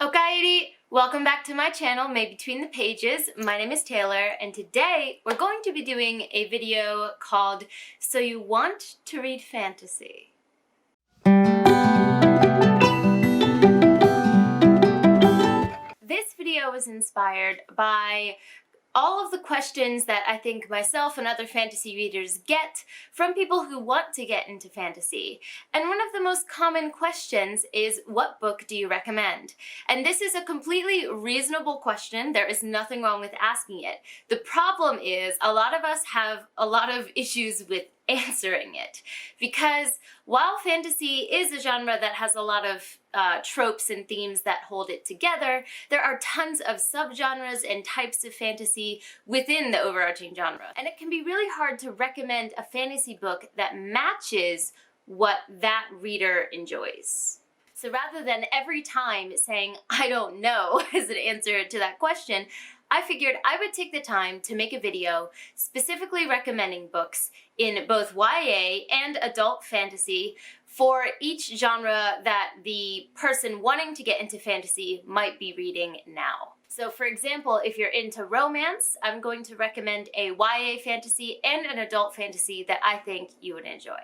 Okaeri! Welcome back to my channel, May Between the Pages. My name is Taylor, and today we're going to be doing a video called So You Want to Read Fantasy? This video was inspired by all of the questions that I think myself and other fantasy readers get from people who want to get into fantasy. And one of the most common questions is, what book do you recommend? And this is a completely reasonable question. There is nothing wrong with asking it. The problem is a lot of us have a lot of issues with answering it, because while fantasy is a genre that has a lot of tropes and themes that hold it together, there are tons of subgenres and types of fantasy within the overarching genre. And it can be really hard to recommend a fantasy book that matches what that reader enjoys. So rather than every time saying, I don't know, as an answer to that question, I figured I would take the time to make a video specifically recommending books in both YA and adult fantasy for each genre that the person wanting to get into fantasy might be reading now. So for example, if you're into romance, I'm going to recommend a YA fantasy and an adult fantasy that I think you would enjoy.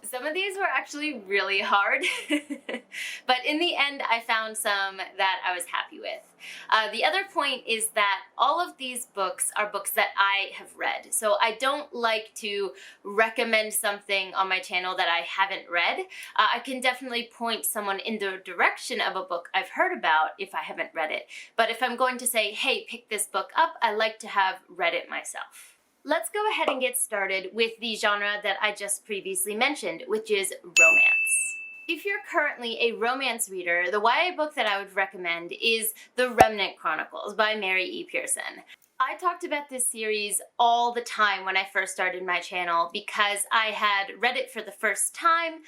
Some of these were actually really hard, but in the end I found some that I was happy with. The other point is that all of these books are books that I have read, so I don't like to recommend something on my channel that I haven't read. I can definitely point someone in the direction of a book I've heard about if I haven't read it, but if I'm going to say, hey, pick this book up, I like to have read it myself. Let's go ahead and get started with the genre that I just previously mentioned, which is romance. If you're currently a romance reader, the YA book that I would recommend is The Remnant Chronicles by Mary E. Pearson. I talked about this series all the time when I first started my channel because I had read it for the first time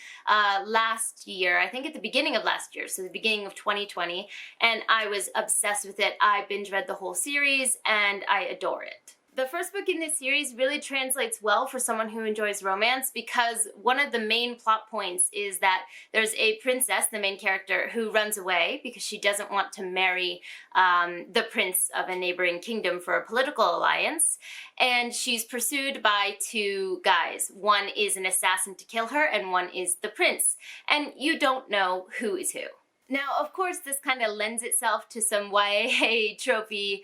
last year, I think at the beginning of last year, so the beginning of 2020, and I was obsessed with it. I binge read the whole series and I adore it. The first book in this series really translates well for someone who enjoys romance because one of the main plot points is that there's a princess, the main character, who runs away because she doesn't want to marry the prince of a neighboring kingdom for a political alliance, and she's pursued by two guys. One is an assassin to kill her and one is the prince, and you don't know who is who. Now, of course, this kind of lends itself to some YA tropey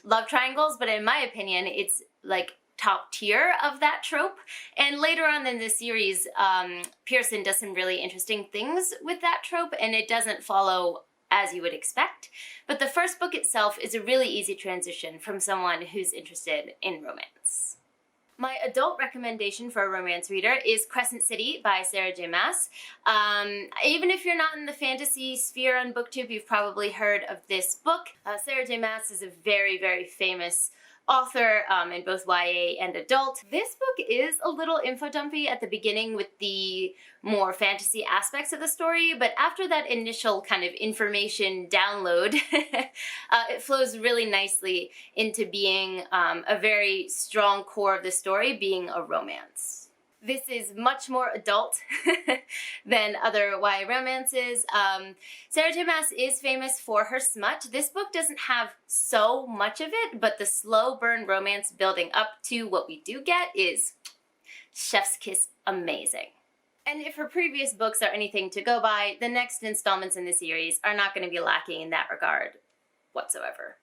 love triangles, but in my opinion, it's like top tier of that trope. And later on in the series, Pearson does some really interesting things with that trope, and it doesn't follow as you would expect. But the first book itself is a really easy transition from someone who's interested in romance. My adult recommendation for a romance reader is Crescent City by Sarah J. Maas. Even if you're not in the fantasy sphere on BookTube, you've probably heard of this book. Sarah J. Maas is a very, very famous author in both YA and adult. This book is a little info dumpy at the beginning with the more fantasy aspects of the story, but after that initial kind of information download, it flows really nicely into being a very strong core of the story, being a romance. This is much more adult than other YA romances. Sarah J. Maas is famous for her smut. This book doesn't have so much of it, but the slow burn romance building up to what we do get is chef's kiss amazing. And if her previous books are anything to go by, the next installments in the series are not going to be lacking in that regard whatsoever.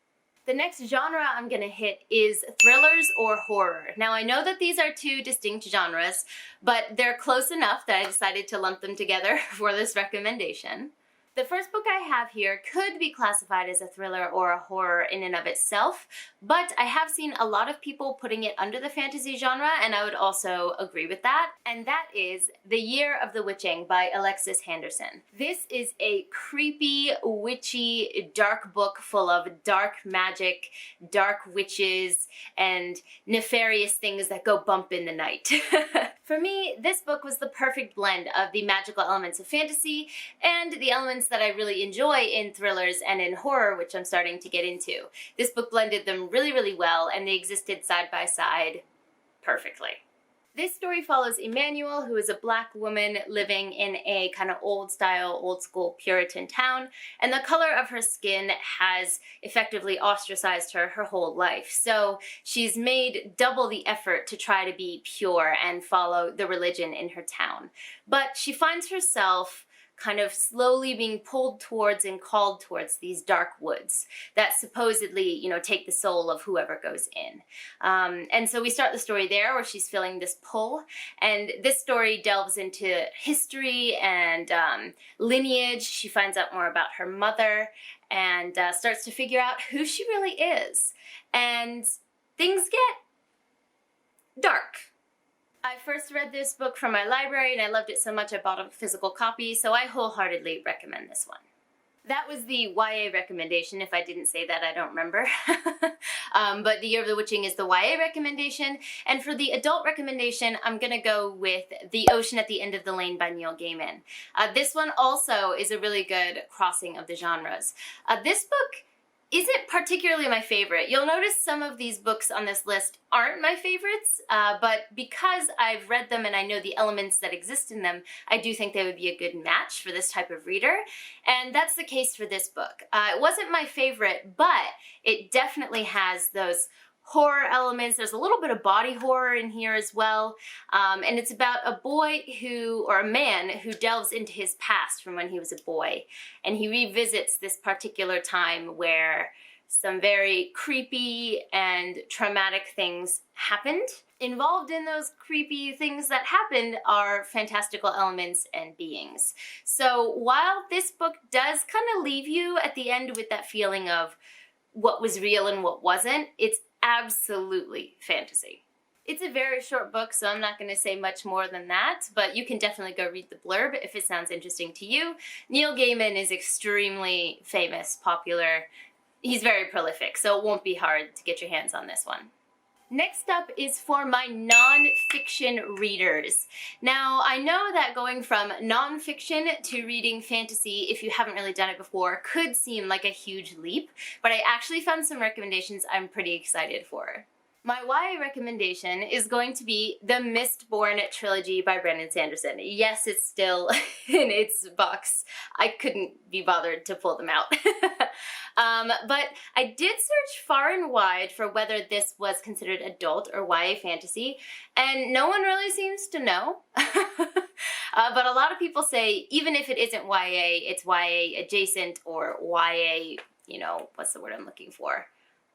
The next genre I'm going to hit is thrillers or horror. Now, I know that these are two distinct genres, but they're close enough that I decided to lump them together for this recommendation. The first book I have here could be classified as a thriller or a horror in and of itself, but I have seen a lot of people putting it under the fantasy genre, and I would also agree with that, and that is The Year of the Witching by Alexis Henderson. This is a creepy, witchy, dark book full of dark magic, dark witches, and nefarious things that go bump in the night. For me, this book was the perfect blend of the magical elements of fantasy and the elements that I really enjoy in thrillers and in horror, which I'm starting to get into. This book blended them really, really well, and they existed side by side perfectly. This story follows Emmanuel, who is a Black woman living in a kind of old-style, old-school Puritan town, and the color of her skin has effectively ostracized her whole life. So she's made double the effort to try to be pure and follow the religion in her town. But she finds herself kind of slowly being pulled towards and called towards these dark woods that supposedly, take the soul of whoever goes in. And so we start the story there where she's feeling this pull. And this story delves into history and lineage. She finds out more about her mother and starts to figure out who she really is. And things get dark. I first read this book from my library and I loved it so much I bought a physical copy, so I wholeheartedly recommend this one. That was the YA recommendation. If I didn't say that, I don't remember. But The Year of the Witching is the YA recommendation. And for the adult recommendation, I'm going to go with The Ocean at the End of the Lane by Neil Gaiman. This one also is a really good crossing of the genres. This book isn't particularly my favorite. You'll notice some of these books on this list aren't my favorites, but because I've read them and I know the elements that exist in them, I do think they would be a good match for this type of reader, and that's the case for this book. It wasn't my favorite, but it definitely has those horror elements. There's a little bit of body horror in here as well, and it's about a boy or a man who delves into his past from when he was a boy, and he revisits this particular time where some very creepy and traumatic things happened. Involved in those creepy things that happened are fantastical elements and beings. So while this book does kind of leave you at the end with that feeling of what was real and what wasn't, it's absolutely fantasy. It's a very short book, so I'm not going to say much more than that, but you can definitely go read the blurb if it sounds interesting to you. Neil Gaiman is extremely famous, popular. He's very prolific, so it won't be hard to get your hands on this one. Next up is for my non-fiction readers. Now, I know that going from non-fiction to reading fantasy, if you haven't really done it before, could seem like a huge leap, but I actually found some recommendations I'm pretty excited for. My YA recommendation is going to be the Mistborn trilogy by Brandon Sanderson. Yes, it's still in its box. I couldn't be bothered to pull them out. But I did search far and wide for whether this was considered adult or YA fantasy, and no one really seems to know. But a lot of people say even if it isn't YA, it's YA adjacent or YA, what's the word I'm looking for?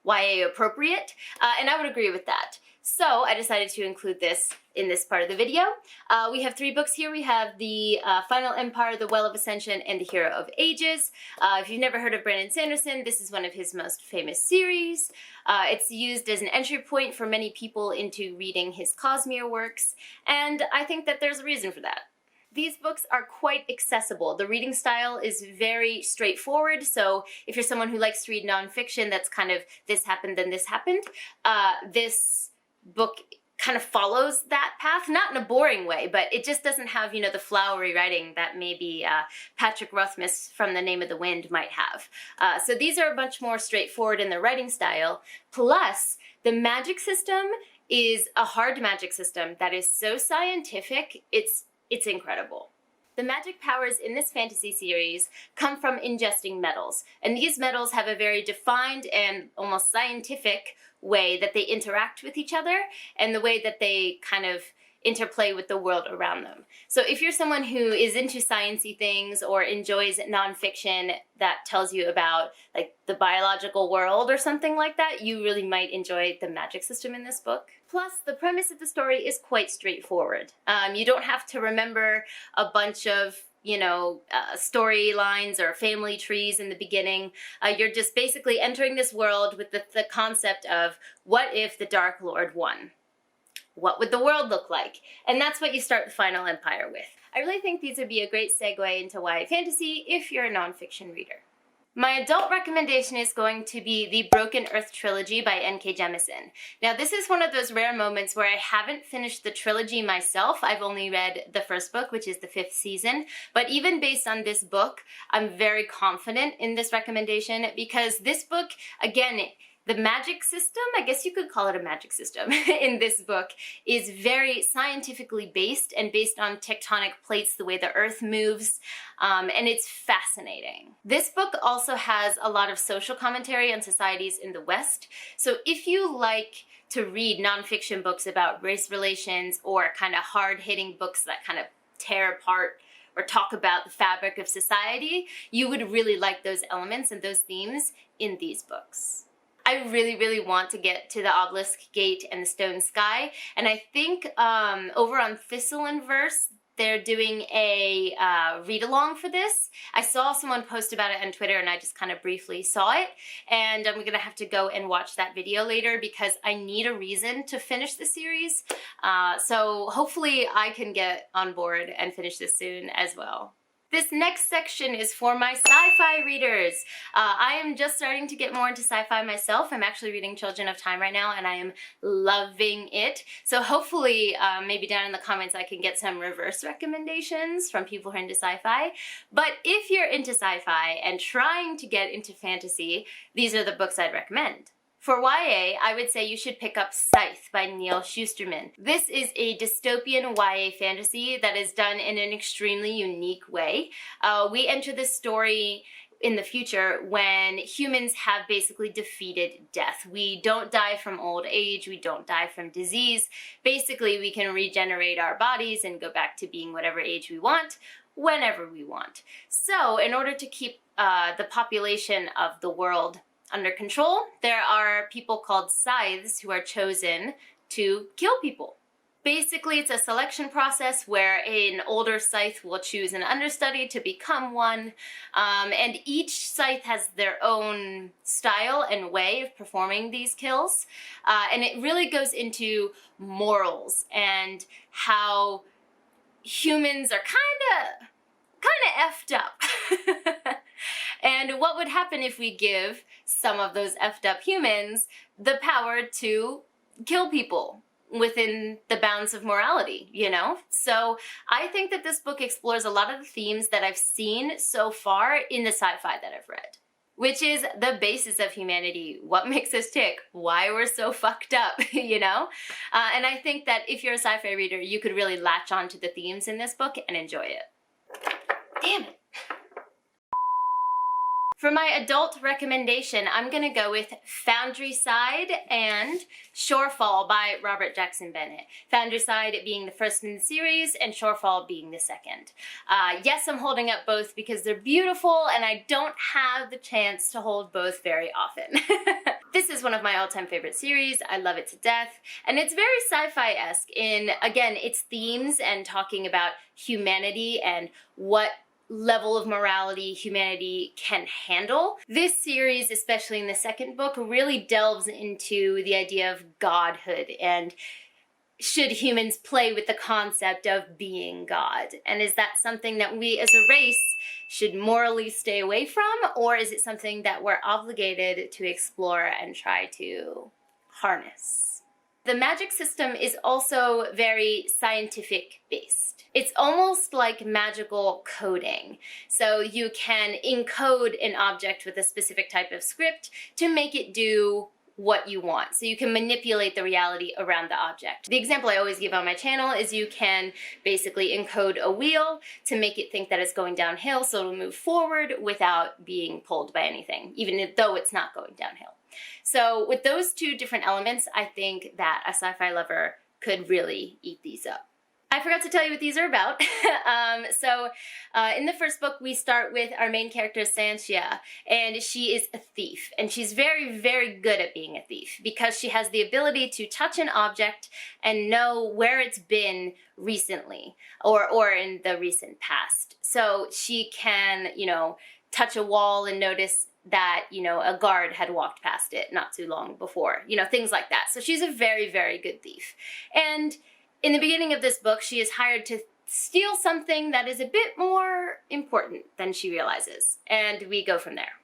YA appropriate, and I would agree with that. So I decided to include this in this part of the video. We have 3 books here. We have the Final Empire, The Well of Ascension, and The Hero of Ages. If you've never heard of Brandon Sanderson, this is one of his most famous series. It's used as an entry point for many people into reading his Cosmere works, and I think that there's a reason for that. These books are quite accessible. The reading style is very straightforward, so if you're someone who likes to read nonfiction that's kind of this happened, then this happened, this book kind of follows that path, not in a boring way, but it just doesn't have, the flowery writing that maybe Patrick Rothfuss from The Name of the Wind might have. So these are much more straightforward in their writing style, plus the magic system is a hard magic system that is so scientific, it's incredible. The magic powers in this fantasy series come from ingesting metals, and these metals have a very defined and almost scientific way that they interact with each other and the way that they kind of interplay with the world around them. So if you're someone who is into sciencey things or enjoys nonfiction that tells you about like the biological world or something like that, you really might enjoy the magic system in this book. Plus, the premise of the story is quite straightforward. You don't have to remember a bunch of storylines or family trees in the beginning. You're just basically entering this world with the concept of what if the Dark Lord won? What would the world look like? And that's what you start the Final Empire with. I really think these would be a great segue into YA fantasy if you're a nonfiction reader. My adult recommendation is going to be the Broken Earth trilogy by N.K. Jemisin. Now, this is one of those rare moments where I haven't finished the trilogy myself. I've only read the first book, which is the 5th season. But even based on this book, I'm very confident in this recommendation because this book, again, The magic system, I guess you could call it a magic system, in this book is very scientifically based and based on tectonic plates, the way the earth moves, and it's fascinating. This book also has a lot of social commentary on societies in the West, so if you like to read nonfiction books about race relations or kind of hard-hitting books that kind of tear apart or talk about the fabric of society, you would really like those elements and those themes in these books. I really, really want to get to the obelisk gate and the stone sky, and I think over on Thistle and Verse, they're doing a read-along for this. I saw someone post about it on Twitter and I just kind of briefly saw it, and I'm gonna have to go and watch that video later because I need a reason to finish the series. So hopefully I can get on board and finish this soon as well. This next section is for my sci-fi readers. I am just starting to get more into sci-fi myself. I'm actually reading Children of Time right now and I am loving it. So hopefully maybe down in the comments I can get some reverse recommendations from people who are into sci-fi. But if you're into sci-fi and trying to get into fantasy, these are the books I'd recommend. For YA, I would say you should pick up Scythe by Neal Shusterman. This is a dystopian YA fantasy that is done in an extremely unique way. We enter this story in the future when humans have basically defeated death. We don't die from old age, we don't die from disease. Basically, we can regenerate our bodies and go back to being whatever age we want, whenever we want. So, in order to keep the population of the world under control, there are people called scythes who are chosen to kill people. Basically, it's a selection process where an older scythe will choose an understudy to become one, and each scythe has their own style and way of performing these kills, and it really goes into morals and how humans are kind of effed up. And what would happen if we give some of those effed up humans the power to kill people within the bounds of morality, you know? So I think that this book explores a lot of the themes that I've seen so far in the sci-fi that I've read, which is the basis of humanity, what makes us tick, why we're so fucked up, you know? And I think that if you're a sci-fi reader, you could really latch on to the themes in this book and enjoy it. Damn it. For my adult recommendation, I'm gonna go with Foundryside and Shorefall by Robert Jackson Bennett. Foundryside being the first in the series and Shorefall being the second. Yes, I'm holding up both because they're beautiful and I don't have the chance to hold both very often. This is one of my all-time favorite series. I love it to death. And it's very sci-fi-esque in, again, its themes and talking about humanity and what level of morality humanity can handle. This series, especially in the second book, really delves into the idea of godhood and should humans play with the concept of being God? And is that something that we as a race should morally stay away from, or is it something that we're obligated to explore and try to harness? The magic system is also very scientific based. It's almost like magical coding. So you can encode an object with a specific type of script to make it do what you want. So you can manipulate the reality around the object. The example I always give on my channel is you can basically encode a wheel to make it think that it's going downhill so it'll move forward without being pulled by anything, even though it's not going downhill. So with those two different elements, I think that a sci-fi lover could really eat these up. I forgot to tell you what these are about. In the first book, we start with our main character, Santia, and she is a thief. And she's very, very good at being a thief because she has the ability to touch an object and know where it's been recently or in the recent past. So she can, you know, touch a wall and notice that, you know, a guard had walked past it not too long before, you know, things like that. So she's a very, very good thief. And in the beginning of this book, she is hired to steal something that is a bit more important than she realizes, and we go from there.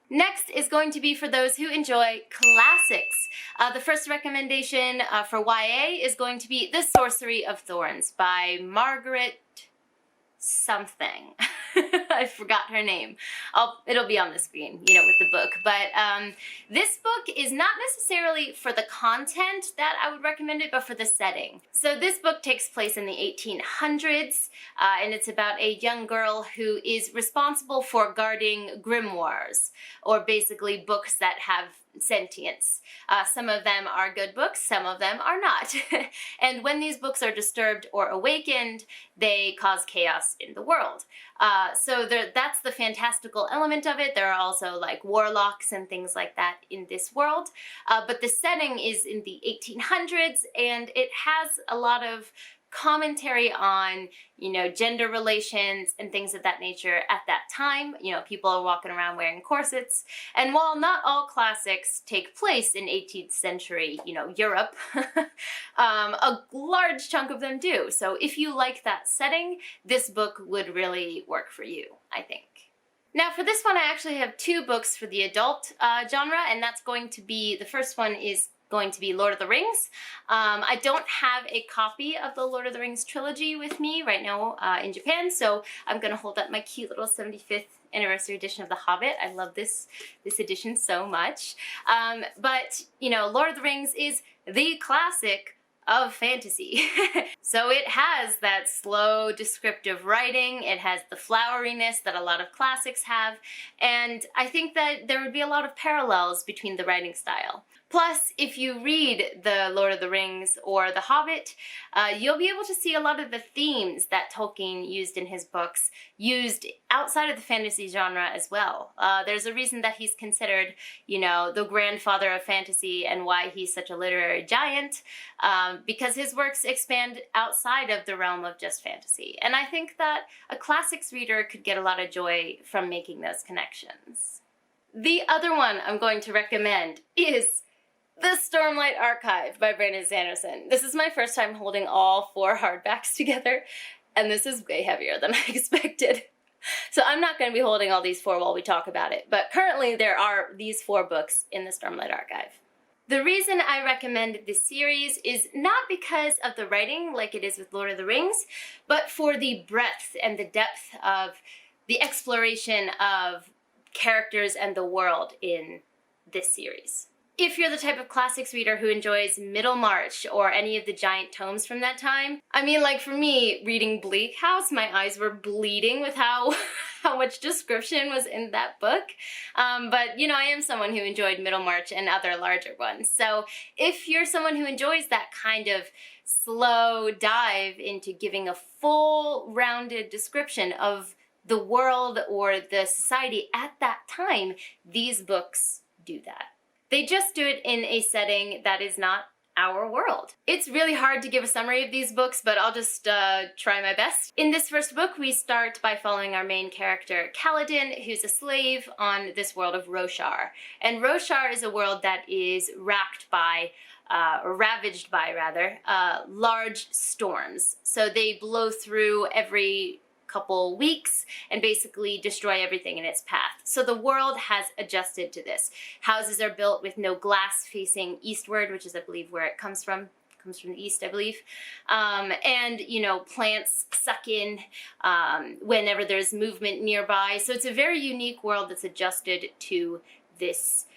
Next is going to be for those who enjoy classics. The first recommendation for YA is going to be The Sorcery of Thorns by Margaret something. I forgot her name. It'll be on the screen, you know, with the book. But this book is not necessarily for the content that I would recommend it, but for the setting. So this book takes place in the 1800s, and it's about a young girl who is responsible for guarding grimoires, or basically books that have sentience. Some of them are good books, some of them are not. And when these books are disturbed or awakened, they cause chaos in the world. So that's the fantastical element of it. There are also like warlocks and things like that in this world. But the setting is in the 1800s, and it has a lot of commentary on, you know, gender relations and things of that nature at that time. You know, people are walking around wearing corsets. And while not all classics take place in 18th century, you know, Europe, a large chunk of them do. So if you like that setting, this book would really work for you, I think. Now for this one, I actually have two books for the adult genre, and that's going to be, the first one is going to be Lord of the Rings. I don't have a copy of the Lord of the Rings trilogy with me right now in Japan, so I'm going to hold up my cute little 75th anniversary edition of The Hobbit. I love this edition so much. But, you know, Lord of the Rings is the classic of fantasy. So it has that slow, descriptive writing, it has the floweriness that a lot of classics have, and I think that there would be a lot of parallels between the writing style. Plus, if you read The Lord of the Rings or The Hobbit, you'll be able to see a lot of the themes that Tolkien used in his books used outside of the fantasy genre as well. There's a reason that he's considered, you know, the grandfather of fantasy, and why he's such a literary giant, because his works expand outside of the realm of just fantasy. And I think that a classics reader could get a lot of joy from making those connections. The other one I'm going to recommend is The Stormlight Archive by Brandon Sanderson. This is my first time holding all 4 hardbacks together, and this is way heavier than I expected. So I'm not going to be holding all these 4 while we talk about it, but currently there are these 4 books in the Stormlight Archive. The reason I recommend this series is not because of the writing like it is with Lord of the Rings, but for the breadth and the depth of the exploration of characters and the world in this series. If you're the type of classics reader who enjoys Middlemarch or any of the giant tomes from that time, I mean, like for me, reading Bleak House, my eyes were bleeding with how much description was in that book. But, you know, I am someone who enjoyed Middlemarch and other larger ones. So if you're someone who enjoys that kind of slow dive into giving a full, rounded description of the world or the society at that time, these books do that. They just do it in a setting that is not our world. It's really hard to give a summary of these books, but I'll just try my best. In this first book, we start by following our main character, Kaladin, who's a slave on this world of Roshar. And Roshar is a world that is racked by, or ravaged by rather, large storms. So they blow through every couple weeks and basically destroy everything in its path. So the world has adjusted to this. Houses are built with no glass facing eastward, which is, I believe, where it comes from. It comes from the east, I believe. And, you know, plants suck in whenever there's movement nearby. So it's a very unique world that's adjusted to this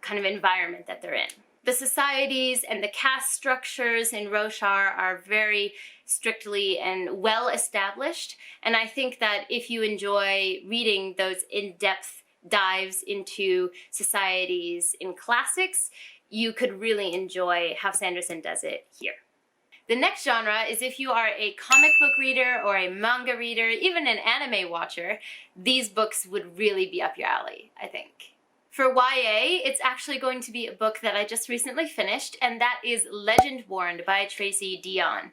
kind of environment that they're in. The societies and the caste structures in Roshar are very strictly and well established, and I think that if you enjoy reading those in-depth dives into societies in classics, you could really enjoy how Sanderson does it here. The next genre is if you are a comic book reader or a manga reader, even an anime watcher, these books would really be up your alley, I think. For YA, it's actually going to be a book that I just recently finished, and that is Legendborn by Tracy Deonn.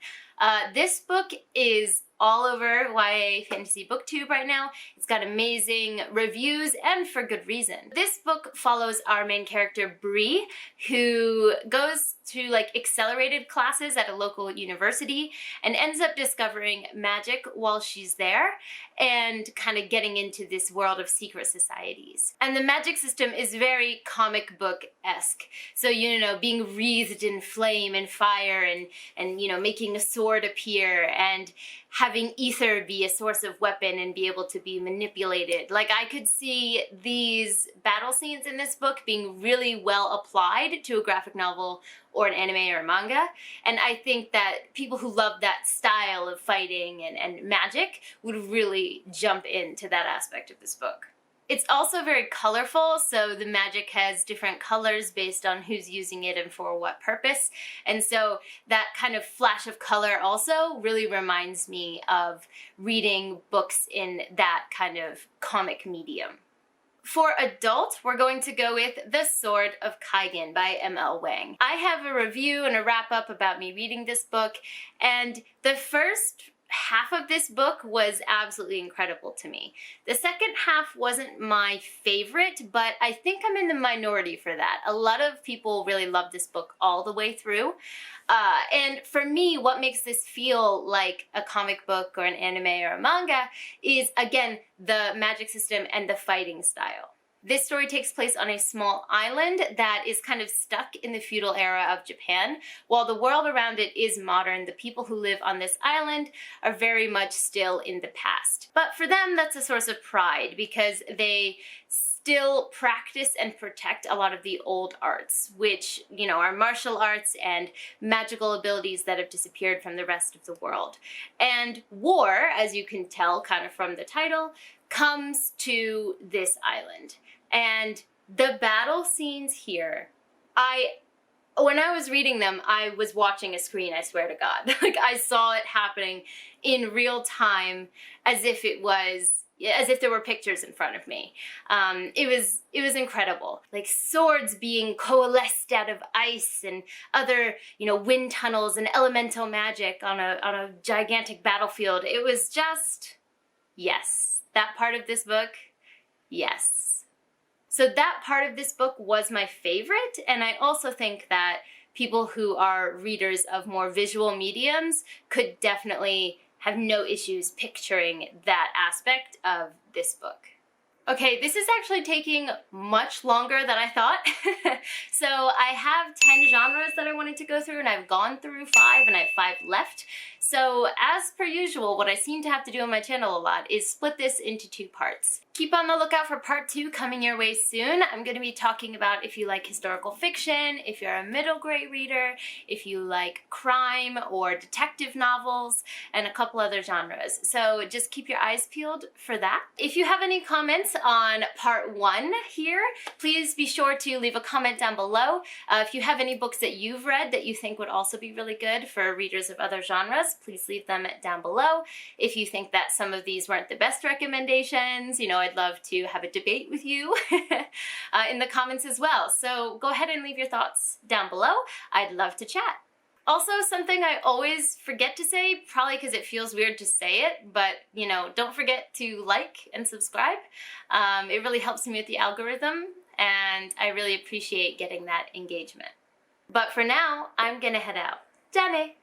This book is all over YA Fantasy BookTube right now. It's got amazing reviews, and for good reason. This book follows our main character, Bree, who goes to like accelerated classes at a local university and ends up discovering magic while she's there and kind of getting into this world of secret societies. And the magic system is very comic book-esque. So, you know, being wreathed in flame and fire and you know, making a sword sword appear and having ether be a source of weapon and be able to be manipulated. Like, I could see these battle scenes in this book being really well applied to a graphic novel or an anime or a manga. And I think that people who love that style of fighting and magic would really jump into that aspect of this book. It's also very colorful, so the magic has different colors based on who's using it and for what purpose. And so that kind of flash of color also really reminds me of reading books in that kind of comic medium. For adult, we're going to go with The Sword of Kaigen by M.L. Wang. I have a review and a wrap-up about me reading this book, and the first half of this book was absolutely incredible to me. The second half wasn't my favorite, but I think I'm in the minority for that. A lot of people really love this book all the way through. And for me, what makes this feel like a comic book or an anime or a manga is, again, the magic system and the fighting style. This story takes place on a small island that is kind of stuck in the feudal era of Japan. While the world around it is modern, the people who live on this island are very much still in the past. But for them, that's a source of pride because they still practice and protect a lot of the old arts, which, you know, are martial arts and magical abilities that have disappeared from the rest of the world. And war, as you can tell kind of from the title, comes to this island. And the battle scenes here, when I was reading them, I was watching a screen, I swear to God. Like, I saw it happening in real time as if there were pictures in front of me. It was incredible. Like, swords being coalesced out of ice and other, you know, wind tunnels and elemental magic on a gigantic battlefield. It was just, yes. That part of this book, yes. So that part of this book was my favorite, and I also think that people who are readers of more visual mediums could definitely have no issues picturing that aspect of this book. Okay, this is actually taking much longer than I thought. So I have 10 genres that I wanted to go through, and I've gone through 5, and I have 5 left. So as per usual, what I seem to have to do on my channel a lot is split this into 2 parts. Keep on the lookout for part 2 coming your way soon. I'm going to be talking about if you like historical fiction, if you're a middle grade reader, if you like crime or detective novels, and a couple other genres. So just keep your eyes peeled for that. If you have any comments on part 1 here, please be sure to leave a comment down below. If you have any books that you've read that you think would also be really good for readers of other genres, please leave them down below. If you think that some of these weren't the best recommendations, you know, I'd love to have a debate with you in the comments as well. So go ahead and leave your thoughts down below. I'd love to chat. Also, something I always forget to say, probably because it feels weird to say it, but, you know, don't forget to like and subscribe. It really helps me with the algorithm, and I really appreciate getting that engagement. But for now, I'm gonna head out. じゃあね!